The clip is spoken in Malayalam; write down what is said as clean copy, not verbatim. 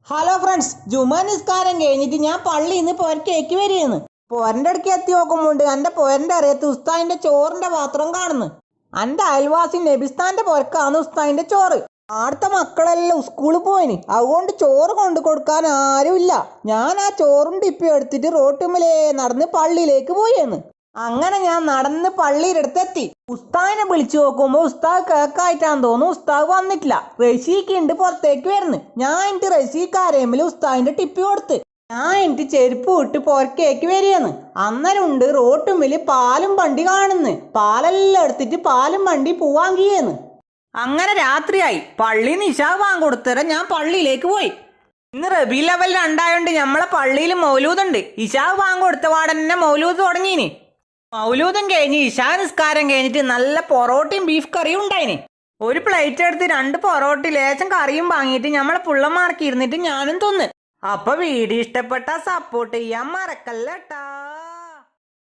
ഹലോ ഫ്രണ്ട്സ്, ജുമാ നിസ്കാരം കഴിഞ്ഞിട്ട് ഞാൻ പള്ളിയിൽ നിന്ന് പോരക്കേക്ക് വരികയാണ്. പോരൻ്റെ അടുക്ക് എത്തി നോക്കുമ്പോണ്ട് എൻ്റെ പോരൻ്റെ അറിയത്ത് ഉസ്താദിന്റെ ചോറിന്റെ പാത്രം കാണുന്നു. എൻ്റെ അയൽവാസി നബിസ്ഥാന്റെ പോരക്കാണ് ഉസ്താദിന്റെ ചോറ്. ആടുത്തെ മക്കളെല്ലാം സ്കൂളിൽ പോയിന്, അതുകൊണ്ട് ചോറ് കൊണ്ടു കൊടുക്കാൻ ആരുമില്ല. ഞാൻ ആ ചോറും ടിപ്പി എടുത്തിട്ട് റോട്ടുമ്മലേ നടന്ന് പള്ളിയിലേക്ക് പോയെന്ന്. അങ്ങനെ ഞാൻ നടന്ന് പള്ളിയുടെ അടുത്തെത്തി. ഉസ്താദിനെ വിളിച്ചു നോക്കുമ്പോ ഉസ്താദ് കേക്കായിട്ടാന്ന് തോന്നുന്നു ഉസ്താദ് വന്നിട്ടില്ല. റഷീഖുണ്ട് പുറത്തേക്ക് വരുന്നു. ഞാൻ എനിക്ക് റഷീഖ് ആരേമില് ഉസ്താദിന്റെ ടിപ്പി കൊടുത്ത് ഞാൻ എനിക്ക് ചെരുപ്പ് വിട്ട് പുറക്കേക്ക് വരികയെന്ന്. അന്നേരം ഉണ്ട് റോട്ടുമ്മില് പാലും വണ്ടി കാണുന്നു. പാലെല്ലാം എടുത്തിട്ട് പാലും വണ്ടി പോവാൻ കീയെന്ന്. അങ്ങനെ രാത്രിയായി. പള്ളി നിശാ വാങ്ങിക്കൊടുത്തരം ഞാൻ പള്ളിയിലേക്ക് പോയി. ഇന്ന് റബീഉൽ അവ്വൽ 2 ആയോണ്ട് നമ്മളെ പള്ളിയിൽ മൗലൂദുണ്ട്. ഇശാ വാങ്ങിക്കൊടുത്ത പാടന്നെ മൗലൂദ് തുടങ്ങീനി. മൗലൂദും കഴിഞ്ഞ് ഇശാ നിസ്കാരം കഴിഞ്ഞിട്ട് നല്ല പൊറോട്ടയും ബീഫ് കറിയും ഉണ്ടായിന്. ഒരു പ്ലേറ്റ് എടുത്ത് 2 പൊറോട്ട ലേശം കറിയും വാങ്ങിയിട്ട് നമ്മളെ പുള്ളന്മാർക്ക് ഇരുന്നിട്ട് ഞാനും തിന്ന്. അപ്പൊ വീഡിയോ ഇഷ്ടപ്പെട്ട സപ്പോർട്ട് ചെയ്യാൻ മറക്കല്ലേട്ടാ.